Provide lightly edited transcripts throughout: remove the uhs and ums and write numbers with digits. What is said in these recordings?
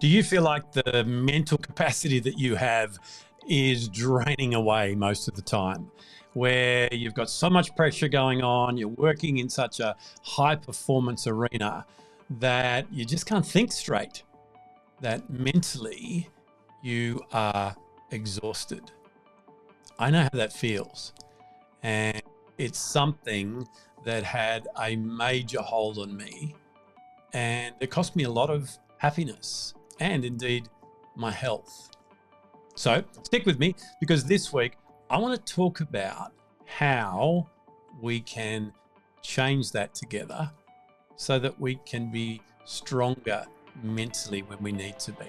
Do you feel like the mental capacity that you have is draining away most of the time? Where you've got so much pressure going on, you're working in such a high performance arena that you just can't think straight, that mentally you are exhausted. I know how that feels. And it's something that had a major hold on me. And it cost me a lot of happiness and indeed my health. So stick with me, because this week I want to talk about how we can change that together so that we can be stronger mentally when we need to be.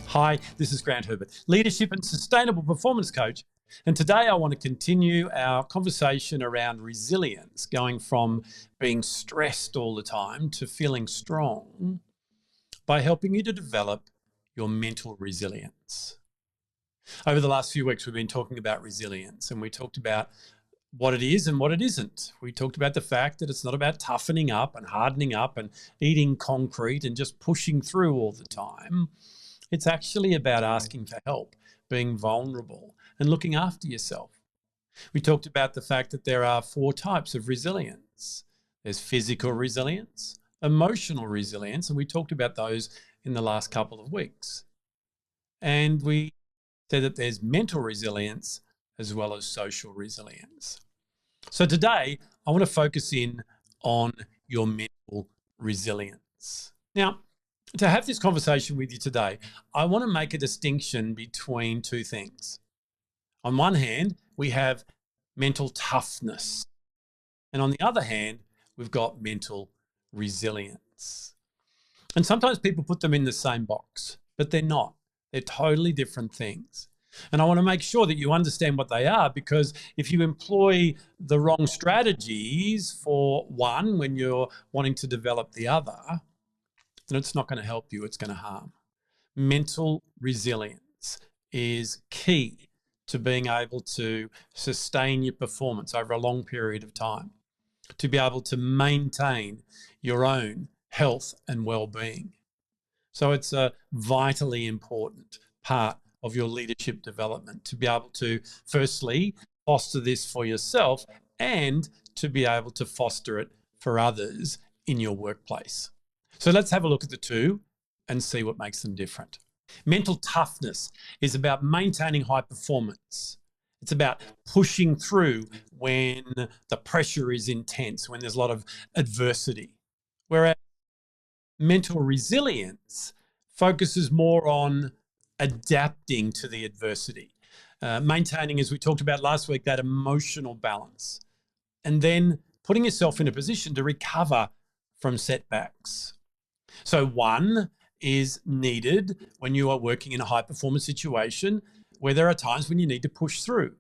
Hi, this is Grant Herbert, leadership and sustainable performance coach. And today I want to continue our conversation around resilience, going from being stressed all the time to feeling strong by helping you to develop your mental resilience. Over the last few weeks, we've been talking about resilience, and we talked about what it is and what it isn't. We talked about the fact that it's not about toughening up and hardening up and eating concrete and just pushing through all the time. It's actually about asking for help, being vulnerable, and looking after yourself. We talked about the fact that there are 4 types of resilience. There's physical resilience, emotional resilience, and we talked about those in the last couple of weeks. And we said that there's mental resilience as well as social resilience. So today, I want to focus in on your mental resilience. Now, to have this conversation with you today, I want to make a distinction between 2 things. On one hand, we have mental toughness. And on the other hand, we've got mental resilience. And sometimes people put them in the same box, but they're not. They're totally different things. And I want to make sure that you understand what they are, because if you employ the wrong strategies for one when you're wanting to develop the other, then it's not going to help you, it's going to harm. Mental resilience is key to being able to sustain your performance over a long period of time, to be able to maintain your own health and well-being. So it's a vitally important part of your leadership development to be able to, firstly, foster this for yourself and to be able to foster it for others in your workplace. So let's have a look at the 2 and see what makes them different. Mental toughness is about maintaining high performance. It's about pushing through when the pressure is intense, when there's a lot of adversity. Whereas mental resilience focuses more on adapting to the adversity, maintaining, as we talked about last week, that emotional balance, and then putting yourself in a position to recover from setbacks. So one is needed when you are working in a high performance situation where there are times when you need to push through.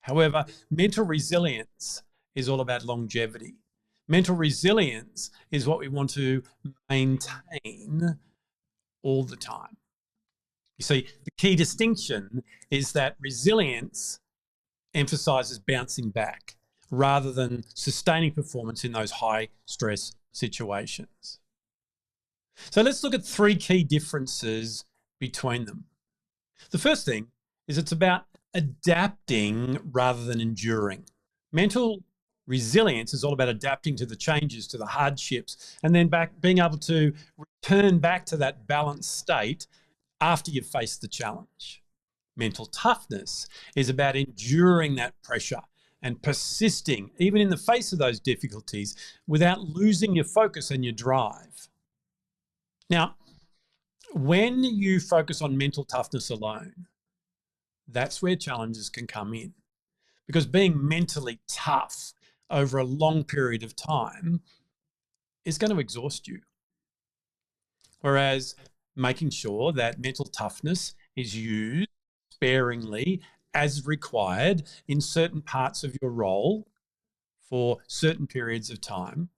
However, mental resilience is all about longevity. Mental resilience is what we want to maintain all the time. You see, the key distinction is that resilience emphasizes bouncing back rather than sustaining performance in those high stress situations. So let's look at 3 key differences between them. The first thing is it's about adapting rather than enduring. Mental resilience is all about adapting to the changes, to the hardships, and then being able to return back to that balanced state after you've faced the challenge. Mental toughness is about enduring that pressure and persisting, even in the face of those difficulties, without losing your focus and your drive. Now, when you focus on mental toughness alone, that's where challenges can come in. Because being mentally tough over a long period of time is going to exhaust you. Whereas making sure that mental toughness is used sparingly as required in certain parts of your role for certain periods of time,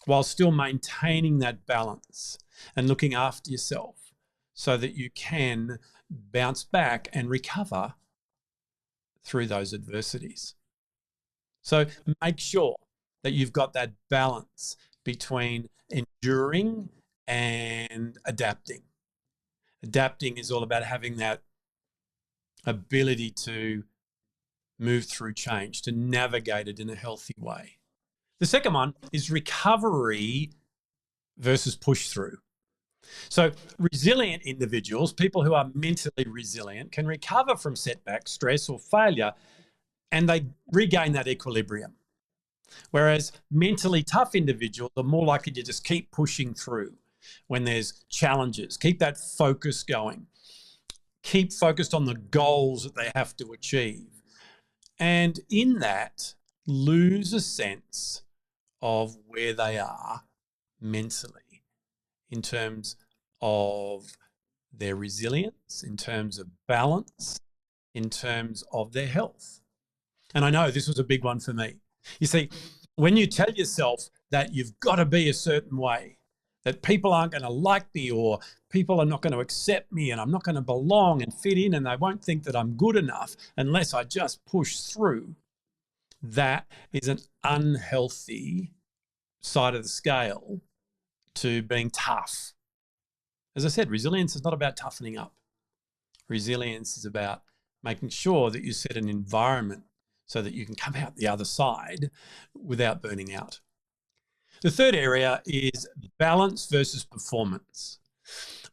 while still maintaining that balance and looking after yourself so that you can bounce back and recover, through those adversities. So make sure that you've got that balance between enduring and adapting. Adapting is all about having that ability to move through change, to navigate it in a healthy way. The second one is recovery versus push through. So resilient individuals, people who are mentally resilient, can recover from setbacks, stress, or failure, and they regain that equilibrium. Whereas mentally tough individuals are more likely to just keep pushing through when there's challenges, keep that focus going, keep focused on the goals that they have to achieve. And in that, lose a sense of where they are mentally in terms of their resilience, in terms of balance, in terms of their health. And I know this was a big one for me. You see, when you tell yourself that you've got to be a certain way, that people aren't going to like me, or people are not going to accept me, and I'm not going to belong and fit in, and they won't think that I'm good enough unless I just push through, that is an unhealthy side of the scale to being tough. As I said, resilience is not about toughening up. Resilience is about making sure that you set an environment so that you can come out the other side without burning out. The third area is balance versus performance.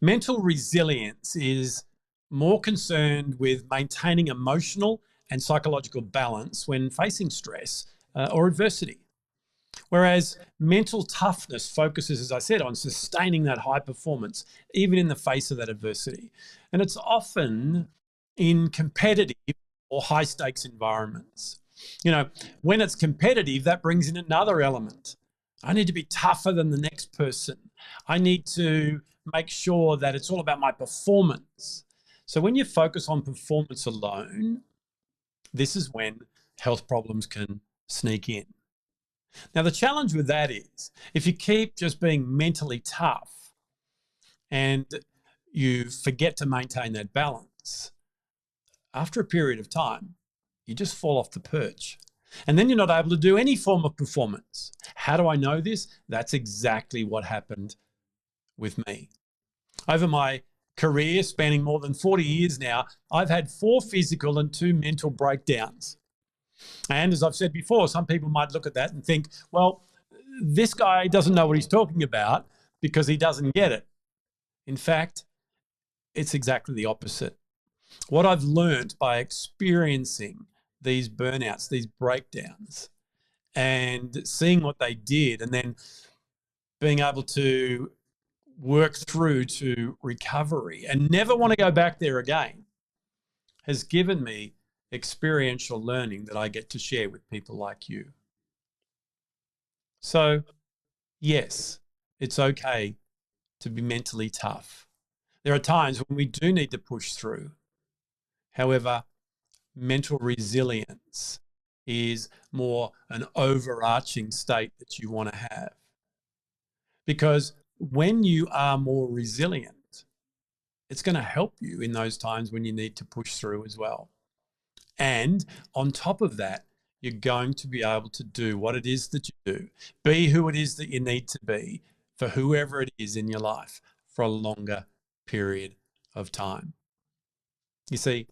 Mental resilience is more concerned with maintaining emotional and psychological balance when facing stress or adversity. Whereas mental toughness focuses, as I said, on sustaining that high performance, even in the face of that adversity. And it's often in competitive or high stakes environments. You know, when it's competitive, that brings in another element. I need to be tougher than the next person. I need to make sure that it's all about my performance. So when you focus on performance alone, this is when health problems can sneak in. Now, the challenge with that is if you keep just being mentally tough and you forget to maintain that balance, after a period of time, you just fall off the perch. And then you're not able to do any form of performance. How do I know this? That's exactly what happened with me. Over my career, spanning more than 40 years now, I've had 4 physical and 2 mental breakdowns. And as I've said before, some people might look at that and think, well, this guy doesn't know what he's talking about because he doesn't get it. In fact, it's exactly the opposite. What I've learned by experiencing these burnouts, these breakdowns, and seeing what they did, and then being able to work through to recovery and never want to go back there again, has given me experiential learning that I get to share with people like you. So, yes, it's okay to be mentally tough. There are times when we do need to push through. However, mental resilience is more an overarching state that you want to have. Because when you are more resilient, it's going to help you in those times when you need to push through as well. And on top of that, you're going to be able to do what it is that you do, be who it is that you need to be for whoever it is in your life for a longer period of time. You see,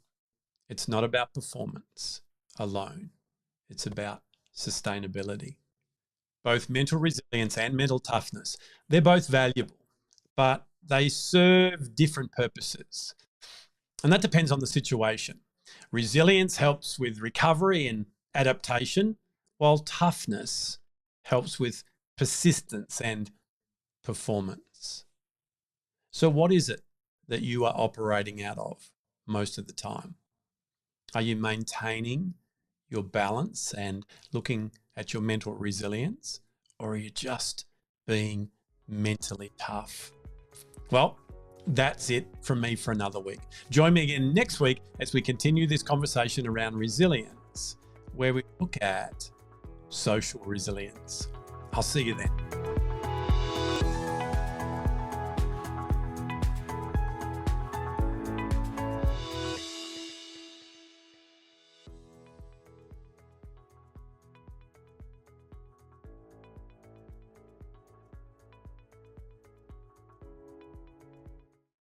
it's not about performance alone. It's about sustainability. Both mental resilience and mental toughness, they're both valuable, but they serve different purposes. And that depends on the situation. Resilience helps with recovery and adaptation, while toughness helps with persistence and performance. So what is it that you are operating out of most of the time? Are you maintaining your balance and looking at your mental resilience, or are you just being mentally tough? Well, that's it from me for another week. Join me again next week as we continue this conversation around resilience, where we look at social resilience. I'll see you then.